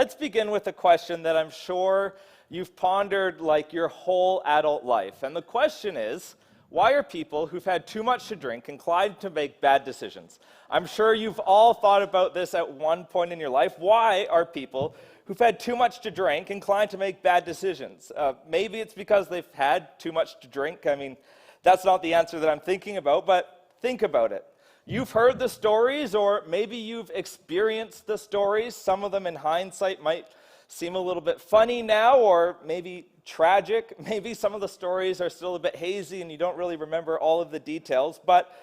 Let's begin with a question that I'm sure you've pondered like your whole adult life. And the question is, why are people who've had too much to drink inclined to make bad decisions? I'm sure you've all thought about this at one point in your life. Why are people who've had too much to drink inclined to make bad decisions? Maybe it's because they've had too much to drink. I mean, that's not the answer that I'm thinking about, but think about it. You've heard the stories, or maybe you've experienced the stories. Some of them in hindsight might seem a little bit funny now, or maybe tragic. Maybe some of the stories are still a bit hazy and you don't really remember all of the details. But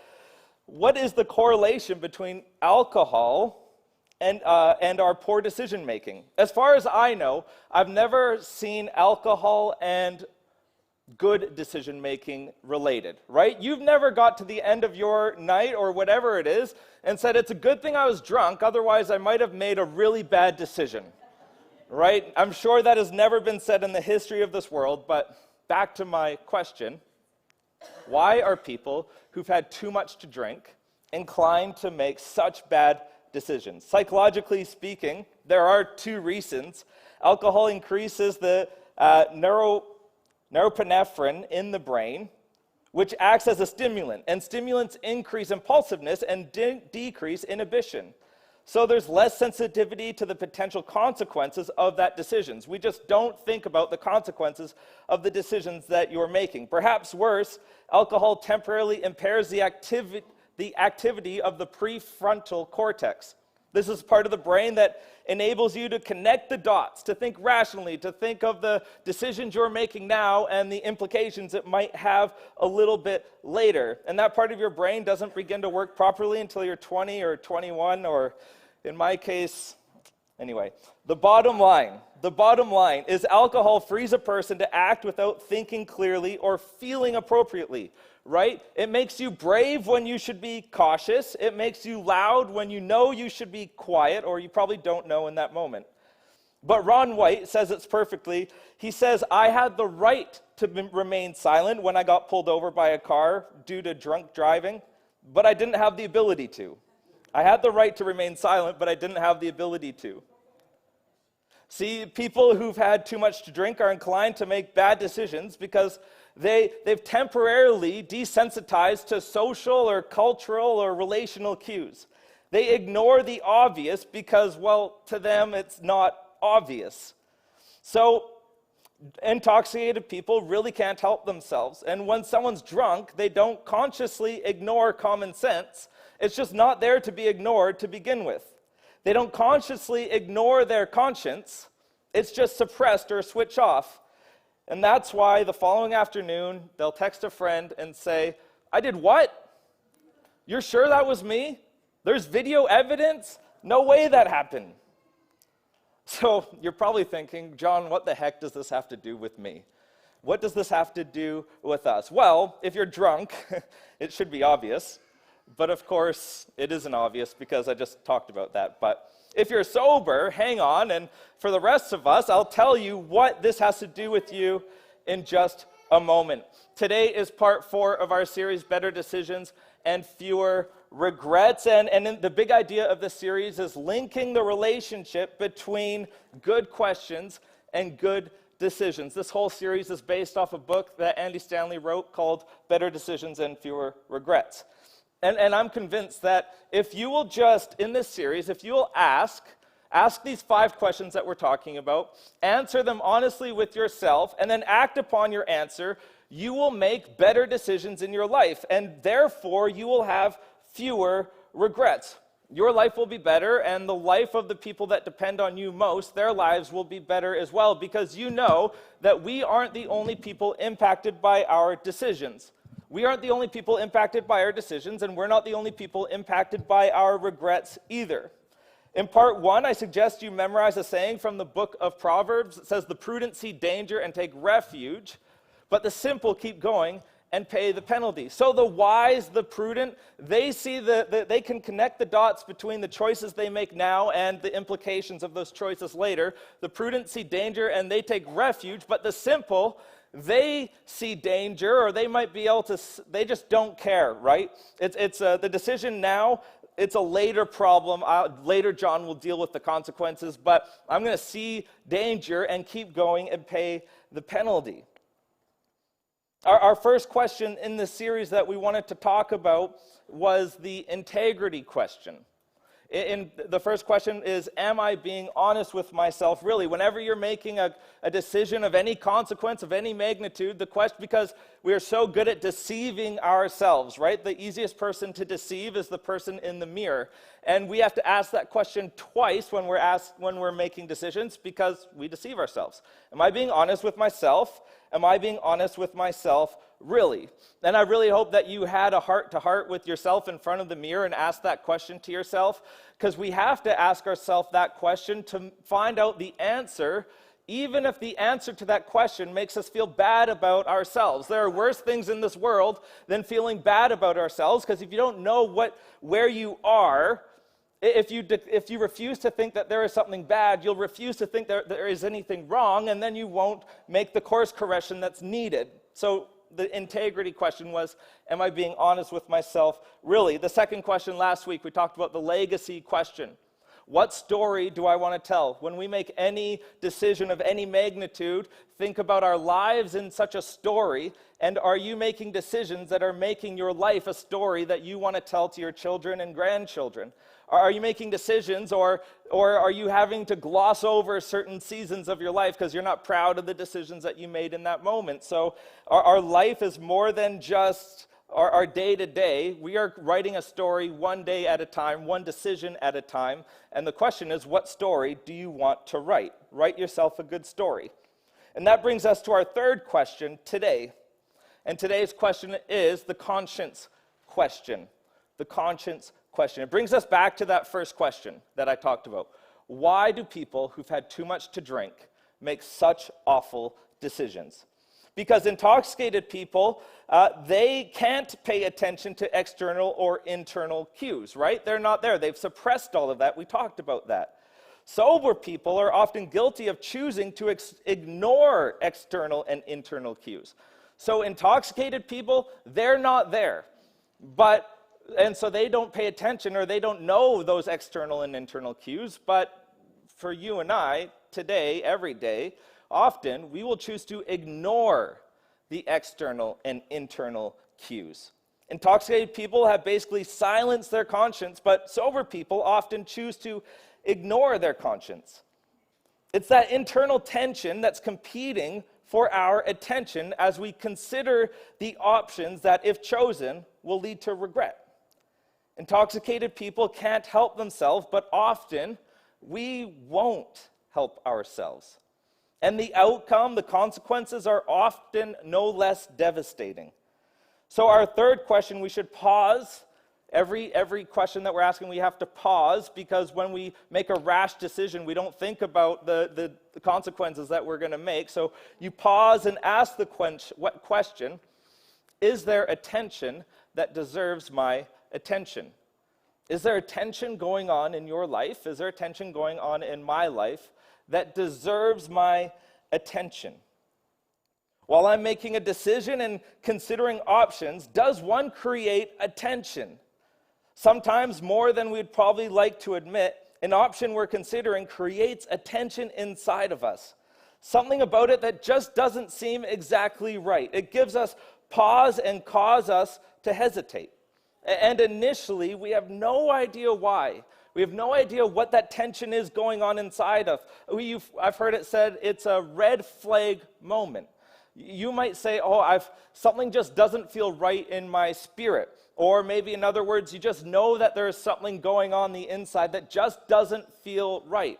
what is the correlation between alcohol and our poor decision making? As far as I know, I've never seen alcohol and good decision making related, right? You've never got to the end of your night or whatever it is and said, it's a good thing I was drunk, otherwise I might have made a really bad decision, right? I'm sure that has never been said in the history of this world, but back to my question, why are people who've had too much to drink inclined to make such bad decisions? Psychologically speaking, there are two reasons. Alcohol increases the norepinephrine in the brain, which acts as a stimulant, and stimulants increase impulsiveness and decrease inhibition. So there's less sensitivity to the potential consequences of that decisions. We just don't think about the consequences of the decisions that you're making. Perhaps worse, alcohol temporarily impairs the activity of the prefrontal cortex. This is part of the brain that enables you to connect the dots, to think rationally, to think of the decisions you're making now and the implications it might have a little bit later. And that part of your brain doesn't begin to work properly until you're 20 or 21, or in my case, anyway. The bottom line is alcohol frees a person to act without thinking clearly or feeling appropriately, right? It makes you brave when you should be cautious. It makes you loud when you know you should be quiet, or you probably don't know in that moment. But Ron White says it's perfectly. He says, I had the right to remain silent when I got pulled over by a car due to drunk driving, but I didn't have the ability to. I had the right to remain silent, but I didn't have the ability to. See, people who've had too much to drink are inclined to make bad decisions because they've temporarily desensitized to social or cultural or relational cues. They ignore the obvious because, well, to them it's not obvious. So intoxicated people really can't help themselves. And when someone's drunk, they don't consciously ignore common sense. It's just not there to be ignored to begin with. They don't consciously ignore their conscience. It's just suppressed or switch off. And that's why the following afternoon, they'll text a friend and say, I did what? You're sure that was me? There's video evidence? No way that happened. So you're probably thinking, John, what the heck does this have to do with me? What does this have to do with us? Well, if you're drunk, it should be obvious. But of course, it isn't obvious because I just talked about that. But if you're sober, hang on. And for the rest of us, I'll tell you what this has to do with you in just a moment. Today is part 4 of our series, Better Decisions and Fewer Regrets. And the big idea of this series is linking the relationship between good questions and good decisions. This whole series is based off a book that Andy Stanley wrote called Better Decisions and Fewer Regrets. And I'm convinced that if you will just, in this series, if you will ask these 5 questions that we're talking about, answer them honestly with yourself, and then act upon your answer, you will make better decisions in your life, and therefore you will have fewer regrets. Your life will be better, and the life of the people that depend on you most, their lives will be better as well, because you know that we aren't the only people impacted by our decisions. We aren't the only people impacted by our decisions, and we're not the only people impacted by our regrets either. In part 1, I suggest you memorize a saying from the book of Proverbs. It says, the prudent see danger and take refuge, but the simple keep going and pay the penalty. So the wise, the prudent, they see they can connect the dots between the choices they make now and the implications of those choices later. The prudent see danger and they take refuge, but the simple, they see danger, or they might be able to, they just don't care, right? It's the decision now it's a later problem. Later, John will deal with the consequences, but I'm going to see danger and keep going and pay the penalty. Our first question in this series that we wanted to talk about was the integrity question. The first question is, am I being honest with myself? Really, whenever you're making a decision of any consequence, of any magnitude, the question, because we are so good at deceiving ourselves, right? The easiest person to deceive is the person in the mirror. And we have to ask that question twice when we're making decisions, because we deceive ourselves. Am I being honest with myself? Am I being honest with myself, really? And I really hope that you had a heart-to-heart with yourself in front of the mirror and asked that question to yourself, because we have to ask ourselves that question to find out the answer, even if the answer to that question makes us feel bad about ourselves. There are worse things in this world than feeling bad about ourselves, because if you don't know where you are, if you refuse to think that there is something bad, you'll refuse to think there is anything wrong, and then you won't make the course correction that's needed. So the integrity question was, am I being honest with myself, really? The second question last week, we talked about the legacy question. What story do I want to tell? When we make any decision of any magnitude, think about our lives in such a story, and are you making decisions that are making your life a story that you want to tell to your children and grandchildren? Are you making decisions, or are you having to gloss over certain seasons of your life because you're not proud of the decisions that you made in that moment? So our life is more than just our day-to-day. We are writing a story one day at a time, one decision at a time. And the question is, what story do you want to write? Write yourself a good story. And that brings us to our third question today. And today's question is the conscience question. The conscience question. It brings us back to that first question that I talked about. Why do people who've had too much to drink make such awful decisions? Because intoxicated people, they can't pay attention to external or internal cues, right? They're not there. They've suppressed all of that. We talked about that. Sober people are often guilty of choosing to ignore external and internal cues. So intoxicated people, they're not there. And so they don't pay attention, or they don't know those external and internal cues. But for you and I, today, every day, often we will choose to ignore the external and internal cues. Intoxicated people have basically silenced their conscience, but sober people often choose to ignore their conscience. It's that internal tension that's competing for our attention as we consider the options that, if chosen, will lead to regret. Intoxicated people can't help themselves, but often we won't help ourselves. And the outcome, the consequences, are often no less devastating. So our third question, we should pause. Every question that we're asking, we have to pause, because when we make a rash decision, we don't think about the consequences that we're going to make. So you pause and ask the question, is there a tension that deserves my attention? Is there a tension going on in your life? Is there a tension going on in my life that deserves my attention? While I'm making a decision and considering options, does one create a tension? Sometimes more than we'd probably like to admit, an option we're considering creates a tension inside of us. Something about it that just doesn't seem exactly right. It gives us pause and cause us to hesitate. And initially, we have no idea why. We have no idea what that tension is going on inside of. I've heard it said it's a red flag moment. You might say, something just doesn't feel right in my spirit. Or maybe, in other words, you just know that there is something going on the inside that just doesn't feel right.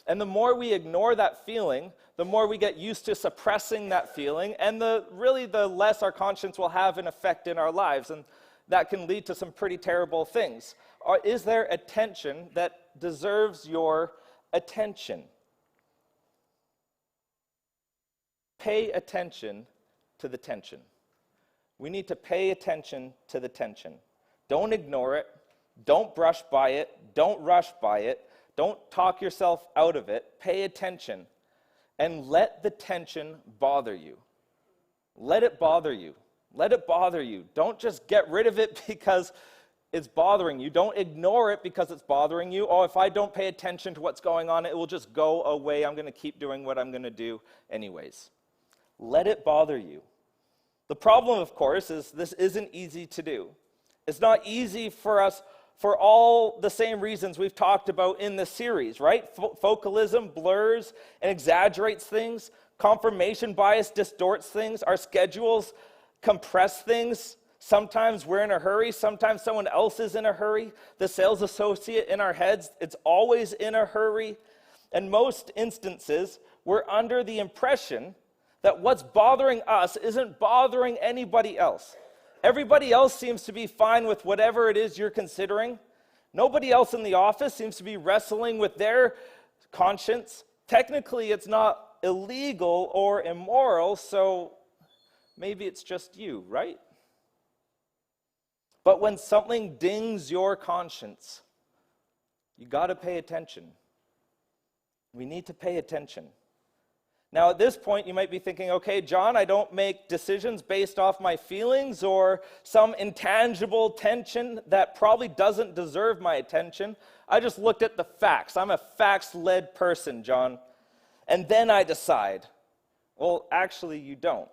And the more we ignore that feeling, the more we get used to suppressing that feeling, and the less our conscience will have an effect in our lives. And that can lead to some pretty terrible things. Is there a tension that deserves your attention? Pay attention to the tension. We need to pay attention to the tension. Don't ignore it. Don't brush by it. Don't rush by it. Don't talk yourself out of it. Pay attention. And let the tension bother you. Let it bother you. Let it bother you. Don't just get rid of it because is bothering you, don't ignore it because it's bothering you. Oh, if I don't pay attention to what's going on, it will just go away. I'm going to keep doing what I'm going to do anyways. Let it bother you. The problem, of course, is this isn't easy to do. It's not easy for us for all the same reasons we've talked about in this series, right? Focalism blurs and exaggerates things. Confirmation bias distorts things. Our schedules compress things. Sometimes we're in a hurry. Sometimes someone else is in a hurry. The sales associate in our heads, it's always in a hurry. In most instances, we're under the impression that what's bothering us isn't bothering anybody else. Everybody else seems to be fine with whatever it is you're considering. Nobody else in the office seems to be wrestling with their conscience. Technically, it's not illegal or immoral, so maybe it's just you, right? But when something dings your conscience, you got to pay attention. We need to pay attention. Now, at this point, you might be thinking, okay, John, I don't make decisions based off my feelings or some intangible tension that probably doesn't deserve my attention. I just looked at the facts. I'm a facts-led person, John. And then I decide. Well, actually, you don't.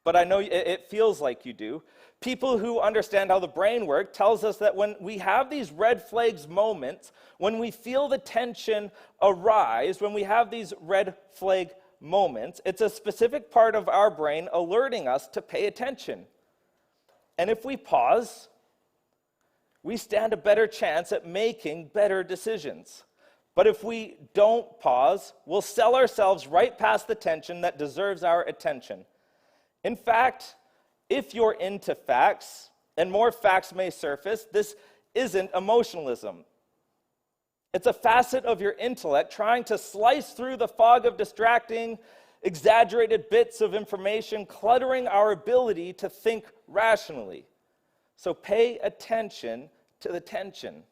But I know it feels like you do. People who understand how the brain works tells us that when we have these red flags moments, when we feel the tension arise, when we have these red flag moments, it's a specific part of our brain alerting us to pay attention. And if we pause, we stand a better chance at making better decisions. But if we don't pause, we'll sell ourselves right past the tension that deserves our attention. In fact, if you're into facts, and more facts may surface, this isn't emotionalism. It's a facet of your intellect trying to slice through the fog of distracting, exaggerated bits of information, cluttering our ability to think rationally. So pay attention to the tension.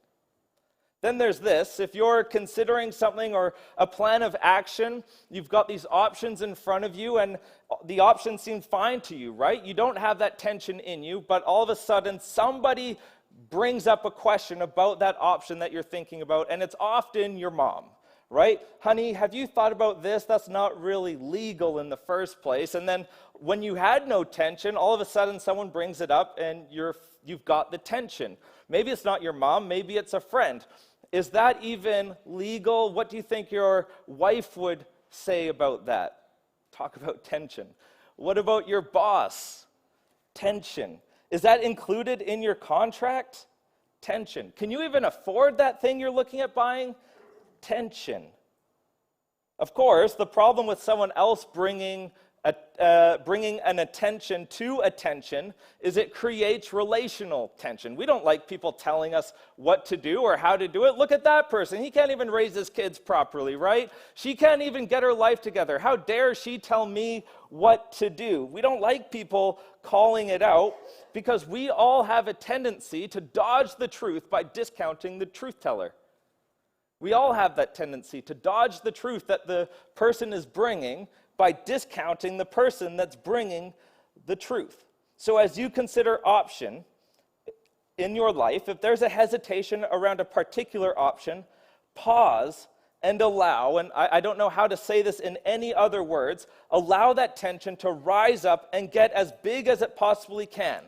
Then there's this. If you're considering something or a plan of action, you've got these options in front of you, and the options seem fine to you, right? You don't have that tension in you, but all of a sudden somebody brings up a question about that option that you're thinking about, and it's often your mom, right? Honey, have you thought about this? That's not really legal in the first place. And then when you had no tension, all of a sudden someone brings it up, and you've got the tension. Maybe it's not your mom, maybe it's a friend. Is that even legal? What do you think your wife would say about that? Talk about tension. What about your boss? Tension. Is that included in your contract? Tension. Can you even afford that thing you're looking at buying? Tension. Of course, the problem with someone else bringing an attention to attention is it creates relational tension. We don't like people telling us what to do or how to do it. Look at that person. He can't even raise his kids properly, right? She can't even get her life together. How dare she tell me what to do? We don't like people calling it out because we all have a tendency to dodge the truth by discounting the truth teller. We all have that tendency to dodge the truth that the person is bringing by discounting the person that's bringing the truth. So as you consider option in your life, if there's a hesitation around a particular option, pause and allow, and I don't know how to say this in any other words, allow that tension to rise up and get as big as it possibly can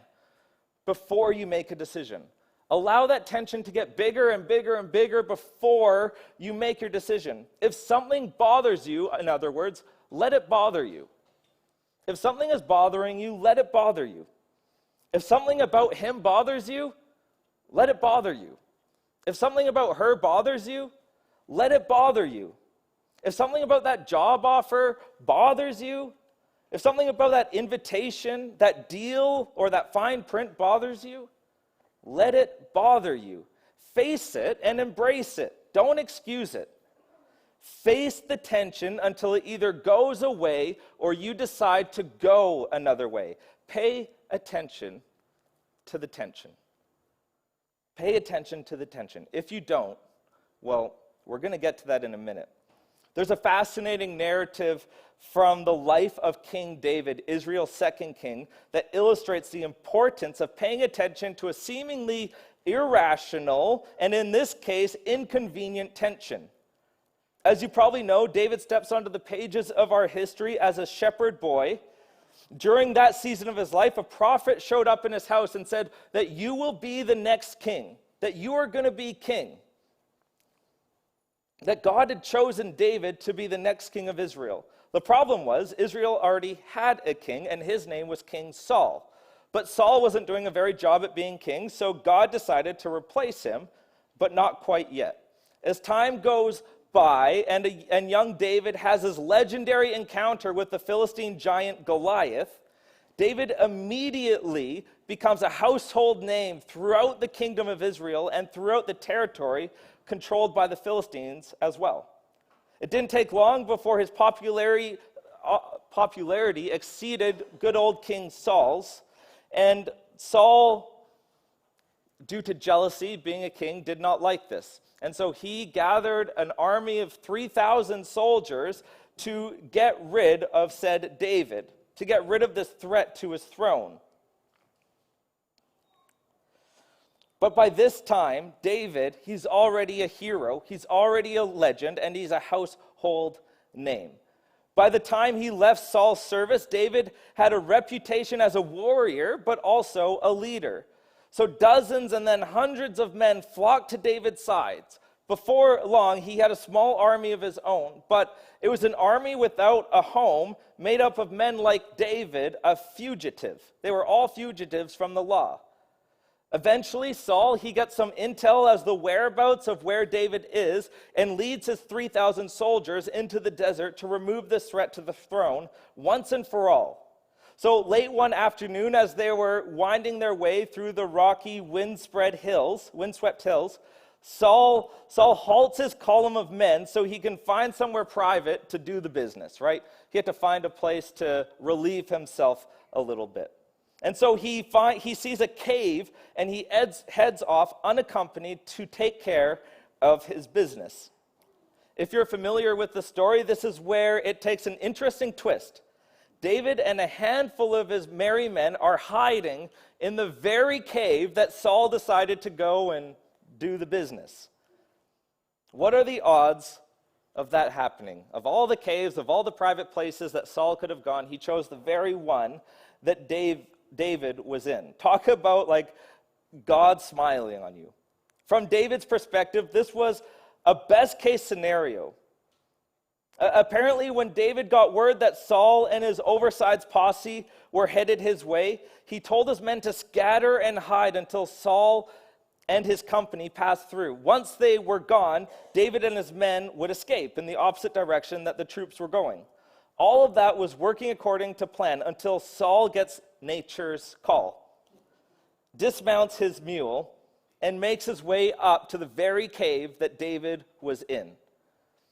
before you make a decision. Allow that tension to get bigger and bigger and bigger before you make your decision. If something bothers you, in other words, let it bother you. If something is bothering you, let it bother you. If something about him bothers you, let it bother you. If something about her bothers you, let it bother you. If something about that job offer bothers you, if something about that invitation, that deal, or that fine print bothers you, let it bother you. Face it and embrace it. Don't excuse it. Face the tension until it either goes away or you decide to go another way. Pay attention to the tension. Pay attention to the tension. If you don't, well, we're going to get to that in a minute. There's a fascinating narrative from the life of King David, Israel's second king, that illustrates the importance of paying attention to a seemingly irrational, and in this case, inconvenient tension. As you probably know, David steps onto the pages of our history as a shepherd boy. During that season of his life, a prophet showed up in his house and said that you will be the next king, that you are going to be king. That God had chosen David to be the next king of Israel. The problem was, Israel already had a king, and his name was King Saul. But Saul wasn't doing a very job at being king, so God decided to replace him, but not quite yet. As time goes by, and young David has his legendary encounter with the Philistine giant Goliath, David immediately becomes a household name throughout the kingdom of Israel and throughout the territory controlled by the Philistines as well. It didn't take long before his popularity exceeded good old King Saul's, and Saul, due to jealousy, being a king, did not like this. And so he gathered an army of 3,000 soldiers to get rid of said David, to get rid of this threat to his throne. But by this time, David, he's already a hero, he's already a legend, and he's a household name. By the time he left Saul's service, David had a reputation as a warrior, but also a leader. So dozens and then hundreds of men flocked to David's sides. Before long, he had a small army of his own, but it was an army without a home, made up of men like David, a fugitive. They were all fugitives from the law. Eventually, Saul, he gets some intel as the whereabouts of where David is and leads his 3,000 soldiers into the desert to remove this threat to the throne once and for all. So late one afternoon, as they were winding their way through the rocky, windswept hills, Saul halts his column of men so he can find somewhere private to do the business, right? He had to find a place to relieve himself a little bit. And so he sees a cave, and he heads off unaccompanied to take care of his business. If you're familiar with the story, this is where it takes an interesting twist. David and a handful of his merry men are hiding in the very cave that Saul decided to go and do the business. What are the odds of that happening? Of all the caves, of all the private places that Saul could have gone, he chose the very one that David was in. Talk about like God smiling on you. From David's perspective, this was a best case scenario. Apparently, when David got word that Saul and his oversized posse were headed his way, he told his men to scatter and hide until Saul and his company passed through. Once they were gone, David and his men would escape in the opposite direction that the troops were going. All of that was working according to plan until Saul gets nature's call, dismounts his mule, and makes his way up to the very cave that David was in.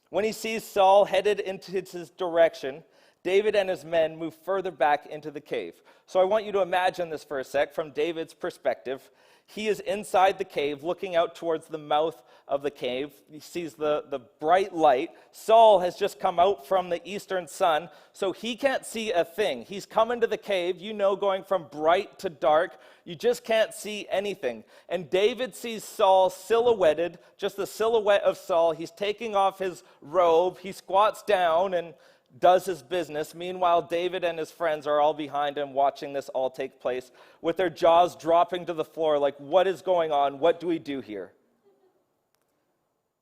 When he sees Saul headed into his direction, David and his men move further back into the cave. So I want you to imagine this for a sec from David's perspective. He is inside the cave, looking out towards the mouth of the cave. He sees the bright light. Saul has just come out from the eastern sun, so he can't see a thing. He's come into the cave, going from bright to dark. You just can't see anything. And David sees Saul silhouetted, just the silhouette of Saul. He's taking off his robe. He squats down and does his business. Meanwhile, David and his friends are all behind him watching this all take place with their jaws dropping to the floor like, what is going on? What do we do here?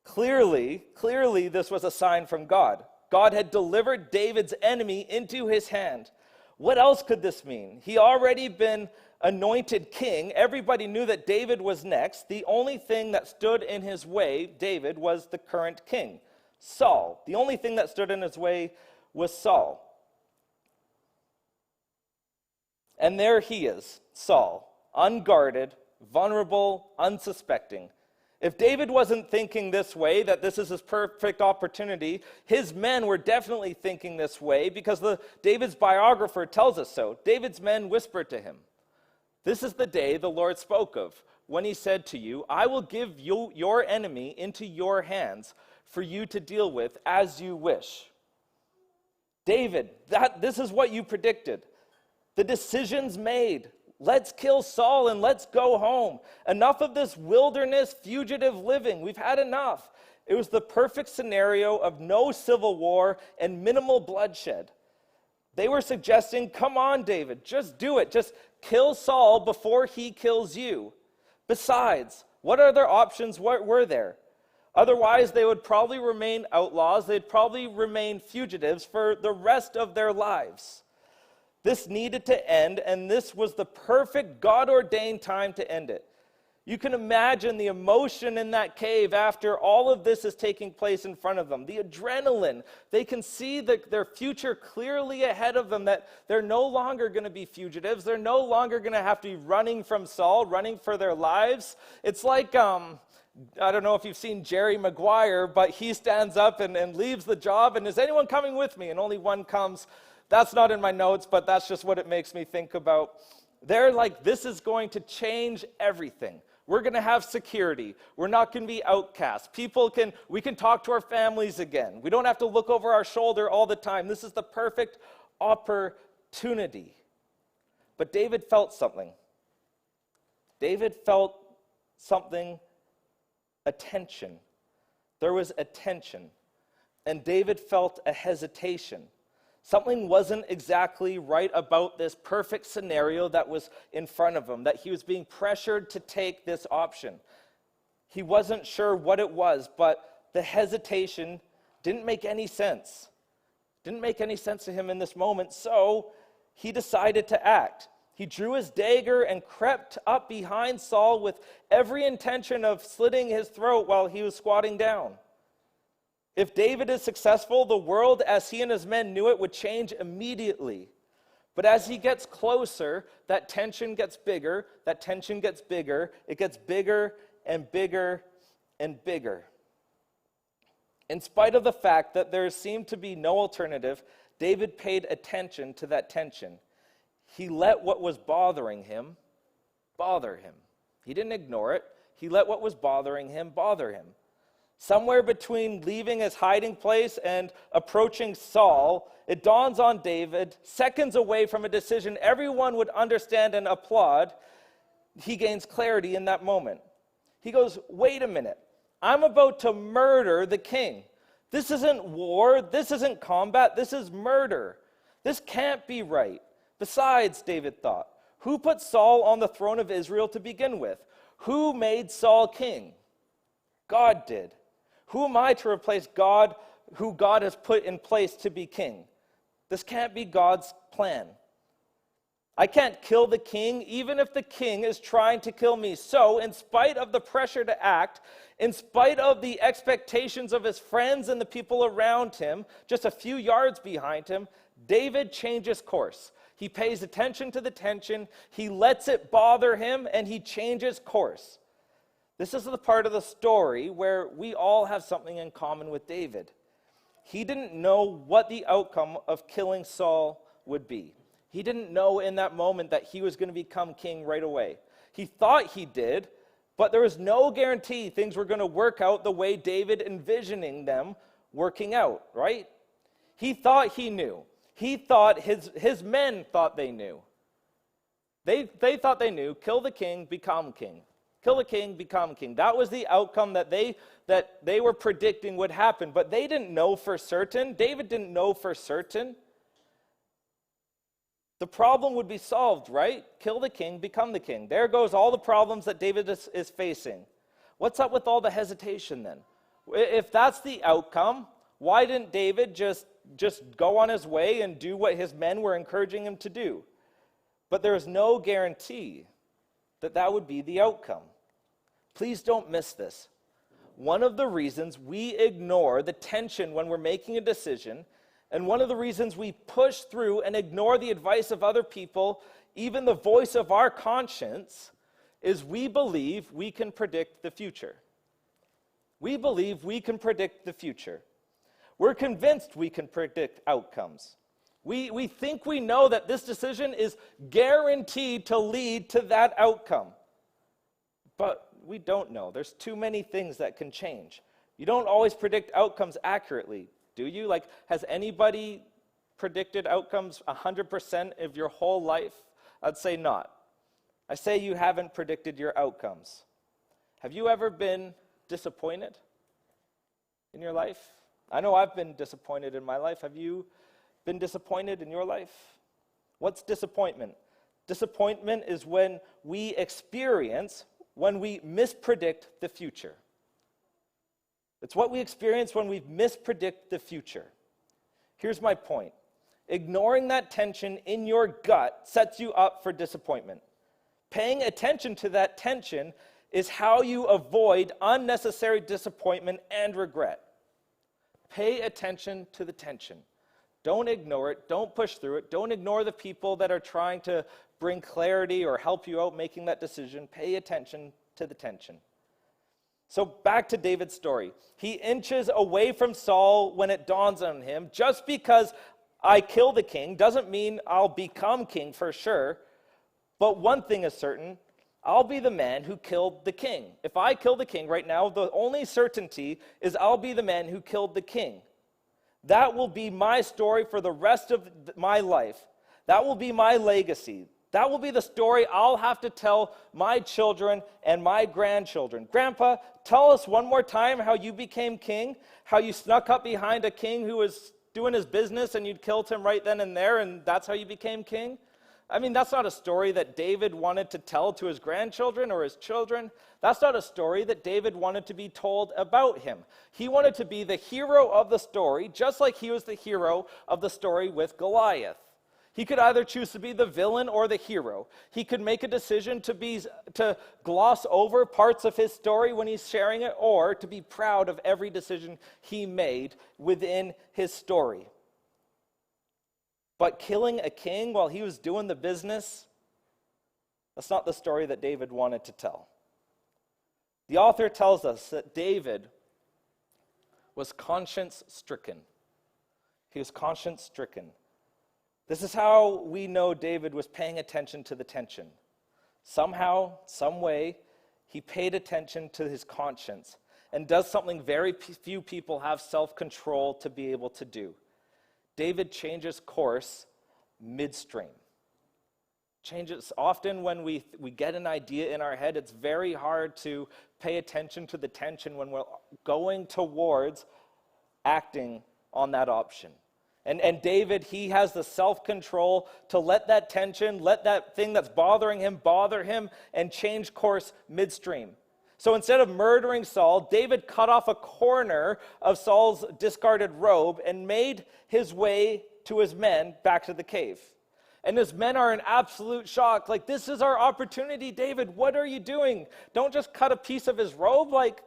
Clearly, this was a sign from God. God had delivered David's enemy into his hand. What else could this mean? He already been anointed king. Everybody knew that David was next. The only thing that stood in his way, David, was the current king, Saul. The only thing that stood in his way was Saul. And there he is, Saul, unguarded, vulnerable, unsuspecting. If David wasn't thinking this way, that this is his perfect opportunity, his men were definitely thinking this way because David's biographer tells us so. David's men whispered to him, "This is the day the Lord spoke of, when he said to you, I will give you your enemy into your hands for you to deal with as you wish." David, this is what you predicted. The decisions made Let's kill Saul and let's go home. Enough of this wilderness fugitive living. We've had enough. It was the perfect scenario of no civil war and minimal bloodshed. They were suggesting, come on, David, just do it. Just kill Saul before he kills you. Besides, what other options were there? Otherwise, they would probably remain outlaws. They'd probably remain fugitives for the rest of their lives. This needed to end, and this was the perfect God-ordained time to end it. You can imagine the emotion in that cave after all of this is taking place in front of them. The adrenaline. They can see their future clearly ahead of them, that they're no longer going to be fugitives. They're no longer going to have to be running from Saul, running for their lives. It's like, I don't know if you've seen Jerry Maguire, but he stands up and leaves the job, and is anyone coming with me? And only one comes. That's not in my notes, but that's just what it makes me think about. They're like, this is going to change everything. We're going to have security. We're not going to be outcasts. We can talk to our families again. We don't have to look over our shoulder all the time. This is the perfect opportunity. But David felt something. David felt something, a tension. There was a tension. And David felt a hesitation. Something wasn't exactly right about this perfect scenario that was in front of him, that he was being pressured to take this option. He wasn't sure what it was, but the hesitation didn't make any sense. Didn't make any sense to him in this moment, so he decided to act. He drew his dagger and crept up behind Saul with every intention of slitting his throat while he was squatting down. If David is successful, the world as he and his men knew it would change immediately. But as he gets closer, that tension gets bigger, it gets bigger and bigger and bigger. In spite of the fact that there seemed to be no alternative, David paid attention to that tension. He let what was bothering him bother him. He didn't ignore it. He let what was bothering him bother him. Somewhere between leaving his hiding place and approaching Saul, it dawns on David, seconds away from a decision everyone would understand and applaud. He gains clarity in that moment. He goes, wait a minute, I'm about to murder the king. This isn't war, this isn't combat, this is murder. This can't be right. Besides, David thought, who put Saul on the throne of Israel to begin with? Who made Saul king? God did. Who am I to replace God, who God has put in place to be king? This can't be God's plan. I can't kill the king, even if the king is trying to kill me. So, in spite of the pressure to act, in spite of the expectations of his friends and the people around him, just a few yards behind him, David changes course. He pays attention to the tension, he lets it bother him, and he changes course. This is the part of the story where we all have something in common with David. He didn't know what the outcome of killing Saul would be. He didn't know in that moment that he was going to become king right away. He thought he did, but there was no guarantee things were going to work out the way David envisioning them working out, right? He thought he knew. He thought his men thought they knew. They thought they knew, kill the king, become king. Kill the king, become king. That was the outcome that they were predicting would happen, but they didn't know for certain. David didn't know for certain. The problem would be solved, right? Kill the king, become the king. There goes all the problems that David is facing. What's up with all the hesitation then? If that's the outcome, why didn't David just go on his way and do what his men were encouraging him to do? But there's no guarantee that would be the outcome. Please don't miss this. One of the reasons we ignore the tension when we're making a decision, and one of the reasons we push through and ignore the advice of other people, even the voice of our conscience, is we believe we can predict the future. We believe we can predict the future. We're convinced we can predict outcomes. We think we know that this decision is guaranteed to lead to that outcome. But we don't know. There's too many things that can change. You don't always predict outcomes accurately, do you? Like, has anybody predicted outcomes 100% of your whole life? I'd say not. I say you haven't predicted your outcomes. Have you ever been disappointed in your life? I know I've been disappointed in my life. Have you been disappointed in your life? What's disappointment? Disappointment is when we mispredict the future. It's what we experience when we mispredict the future. Here's my point. Ignoring that tension in your gut sets you up for disappointment. Paying attention to that tension is how you avoid unnecessary disappointment and regret. Pay attention to the tension. Don't ignore it. Don't push through it. Don't ignore the people that are trying to bring clarity or help you out making that decision. Pay attention to the tension. So back to David's story. He inches away from Saul when it dawns on him. Just because I kill the king doesn't mean I'll become king for sure. But one thing is certain, I'll be the man who killed the king. If I kill the king right now, the only certainty is I'll be the man who killed the king. That will be my story for the rest of my life. That will be my legacy. That will be the story I'll have to tell my children and my grandchildren. Grandpa, tell us one more time how you became king, how you snuck up behind a king who was doing his business and you'd killed him right then and there, and that's how you became king? I mean, that's not a story that David wanted to tell to his grandchildren or his children. That's not a story that David wanted to be told about him. He wanted to be the hero of the story, just like he was the hero of the story with Goliath. He could either choose to be the villain or the hero. He could make a decision to gloss over parts of his story when he's sharing it, or to be proud of every decision he made within his story. But killing a king while he was doing the business, that's not the story that David wanted to tell. The author tells us that David was conscience-stricken. He was conscience-stricken. This is how we know David was paying attention to the tension. Somehow, some way, he paid attention to his conscience and does something very few people have self-control to be able to do. David changes course midstream. Changes often when we get an idea in our head, it's very hard to pay attention to the tension when we're going towards acting on that option. And David, he has the self-control to let that tension, let that thing that's bothering him bother him, and change course midstream. So instead of murdering Saul, David cut off a corner of Saul's discarded robe and made his way to his men back to the cave. And his men are in absolute shock. Like, this is our opportunity, David. What are you doing? Don't just cut a piece of his robe. Like,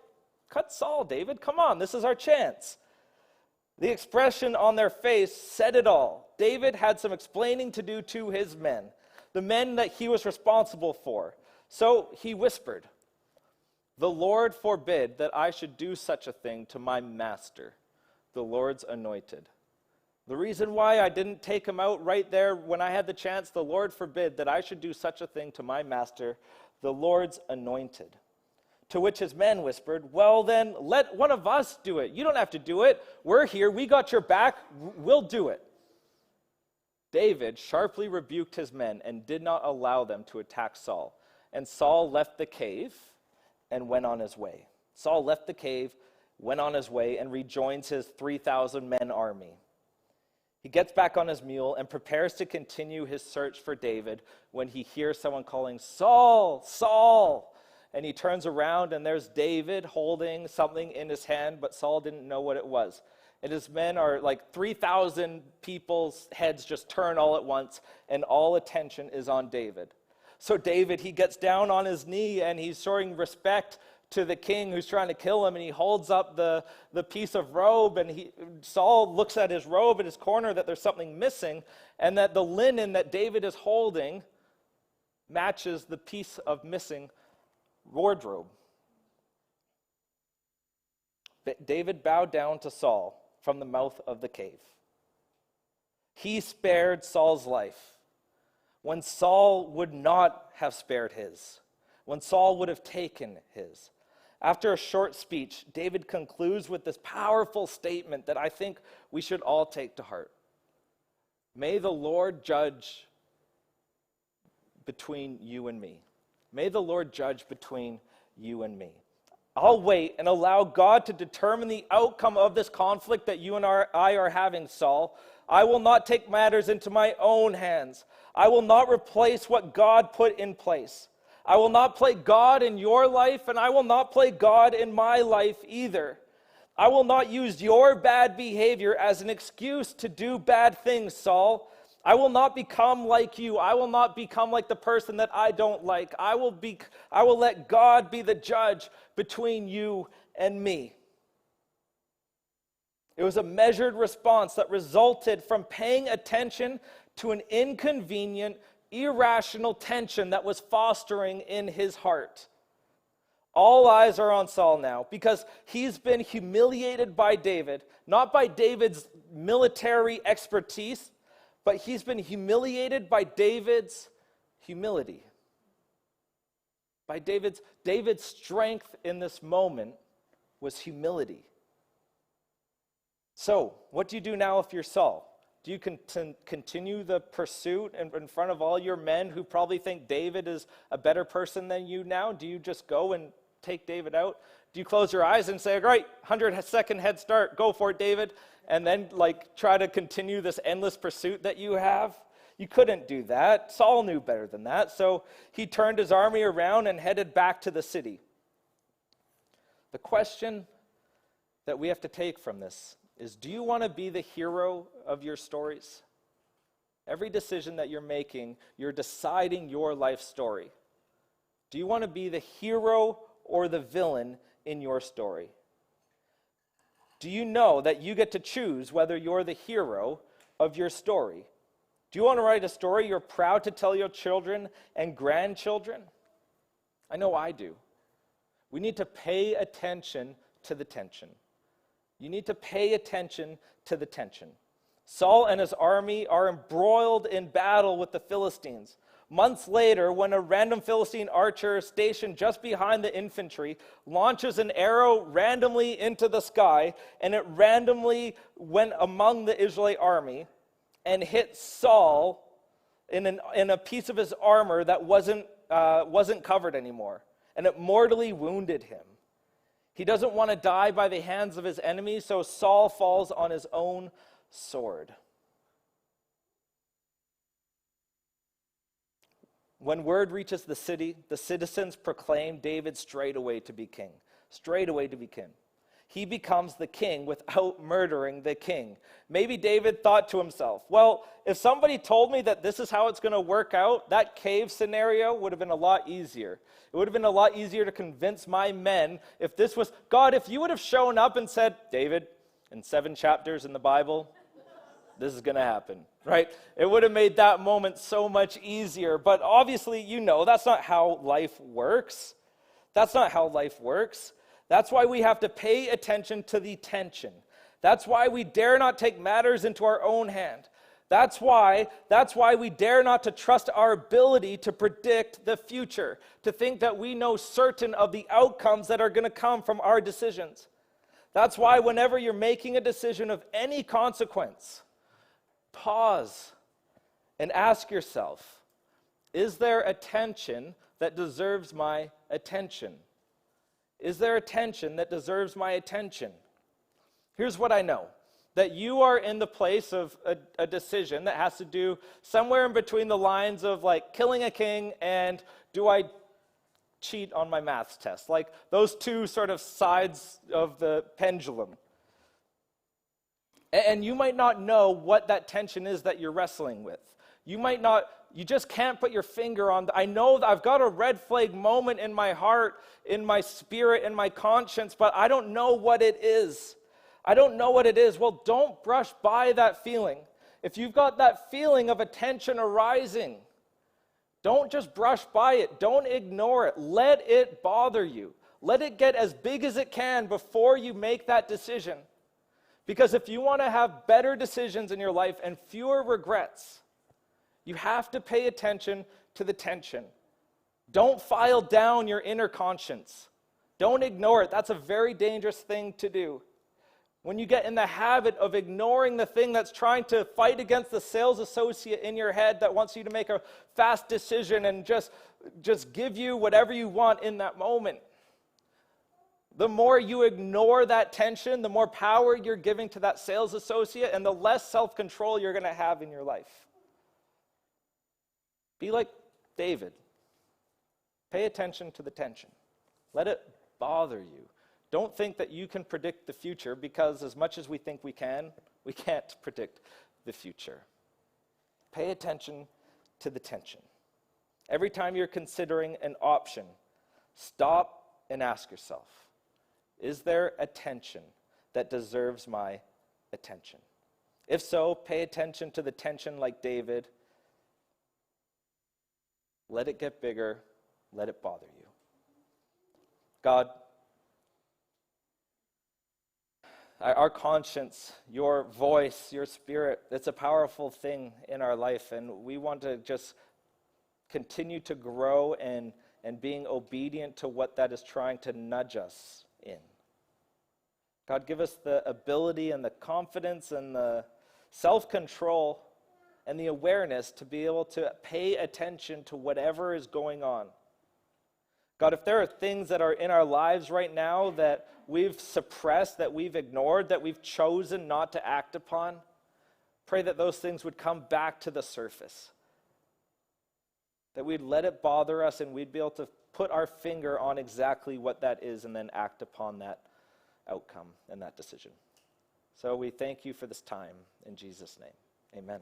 cut Saul, David. Come on, this is our chance. The expression on their face said it all. David had some explaining to do to his men, the men that he was responsible for. So he whispered, "The Lord forbid that I should do such a thing to my master, the Lord's anointed." The reason why I didn't take him out right there when I had the chance, the Lord forbid that I should do such a thing to my master, the Lord's anointed. To which his men whispered, "Well then, let one of us do it. You don't have to do it. We're here. We got your back. We'll do it." David sharply rebuked his men and did not allow them to attack Saul. And Saul left the cave and went on his way. Saul left the cave, went on his way, and rejoins his 3,000 men army. He gets back on his mule and prepares to continue his search for David when he hears someone calling, "Saul, Saul!" And he turns around and there's David holding something in his hand, but Saul didn't know what it was. And his men are like 3,000 people's heads just turn all at once, and all attention is on David. So David, he gets down on his knee and he's showing respect to the king who's trying to kill him, and he holds up the piece of robe, and Saul looks at his robe in his corner that there's something missing, and that the linen that David is holding matches the piece of missing wardrobe. David bowed down to Saul from the mouth of the cave. He spared Saul's life when Saul would not have spared his, when Saul would have taken his. After a short speech, David concludes with this powerful statement that I think we should all take to heart. "May the Lord judge between you and me." May the Lord judge between you and me. I'll wait and allow God to determine the outcome of this conflict that you and I are having, Saul. I will not take matters into my own hands. I will not replace what God put in place. I will not play God in your life, and I will not play God in my life either. I will not use your bad behavior as an excuse to do bad things, Saul. I will not become like you. I will not become like the person that I don't like. I will let God be the judge between you and me. It was a measured response that resulted from paying attention to an inconvenient, irrational tension that was fostering in his heart. All eyes are on Saul now because he's been humiliated by David, not by David's military expertise, but he's been humiliated by David's humility. By David's strength in this moment was humility. So, what do you do now if you're Saul? Do you continue the pursuit in front of all your men who probably think David is a better person than you now? Do you just go and take David out? Do you close your eyes and say, all right, 100-second head start, go for it, David, and then try to continue this endless pursuit that you have? You couldn't do that. Saul knew better than that, so he turned his army around and headed back to the city. The question that we have to take from this is, do you want to be the hero of your stories? Every decision that you're making, you're deciding your life story. Do you want to be the hero or the villain in your story? Do you know that you get to choose whether you're the hero of your story? Do you want to write a story you're proud to tell your children and grandchildren? I know I do. We need to pay attention to the tension. You need to pay attention to the tension. Saul and his army are embroiled in battle with the Philistines. Months later, when a random Philistine archer stationed just behind the infantry launches an arrow randomly into the sky, and it randomly went among the Israelite army and hit Saul in a piece of his armor that wasn't covered anymore, and it mortally wounded him. He doesn't want to die by the hands of his enemies, so Saul falls on his own sword. When word reaches the city, the citizens proclaim David straightaway to be king. Straightaway to be king. He becomes the king without murdering the king. Maybe David thought to himself, well, if somebody told me that this is how it's going to work out, that cave scenario would have been a lot easier. It would have been a lot easier to convince my men if this was, God, if you would have shown up and said, David, in 7 chapters in the Bible, this is going to happen, right? It would have made that moment so much easier. But obviously, that's not how life works. That's not how life works. That's why we have to pay attention to the tension. That's why we dare not take matters into our own hand. That's why we dare not to trust our ability to predict the future, to think that we know certain of the outcomes that are going to come from our decisions. That's why whenever you're making a decision of any consequence, pause and ask yourself, is there a tension that deserves my attention? Is there a tension that deserves my attention? Here's what I know. That you are in the place of a decision that has to do somewhere in between the lines of killing a king and do I cheat on my maths test? Those two sort of sides of the pendulum. And you might not know what that tension is that you're wrestling with. You just can't put your finger on. I know that I've got a red flag moment in my heart, in my spirit, in my conscience, but I don't know what it is. I don't know what it is. Well, don't brush by that feeling. If you've got that feeling of a tension arising, don't just brush by it. Don't ignore it. Let it bother you. Let it get as big as it can before you make that decision. Because if you want to have better decisions in your life and fewer regrets, you have to pay attention to the tension. Don't file down your inner conscience. Don't ignore it. That's a very dangerous thing to do. When you get in the habit of ignoring the thing that's trying to fight against the sales associate in your head that wants you to make a fast decision and just just give you whatever you want in that moment. The more you ignore that tension, the more power you're giving to that sales associate, and the less self-control you're going to have in your life. Be like David. Pay attention to the tension. Let it bother you. Don't think that you can predict the future, because as much as we think we can't predict the future. Pay attention to the tension. Every time you're considering an option, stop and ask yourself, is there a tension that deserves my attention? If so, pay attention to the tension like David. Let it get bigger. Let it bother you. God, our conscience, your voice, your spirit, it's a powerful thing in our life, and we want to just continue to grow and being obedient to what that is trying to nudge us in. God, give us the ability and the confidence and the self-control and the awareness to be able to pay attention to whatever is going on. God, if there are things that are in our lives right now that we've suppressed, that we've ignored, that we've chosen not to act upon, pray that those things would come back to the surface. That we'd let it bother us and we'd be able to put our finger on exactly what that is and then act upon that outcome and that decision. So we thank you for this time in Jesus' name. Amen.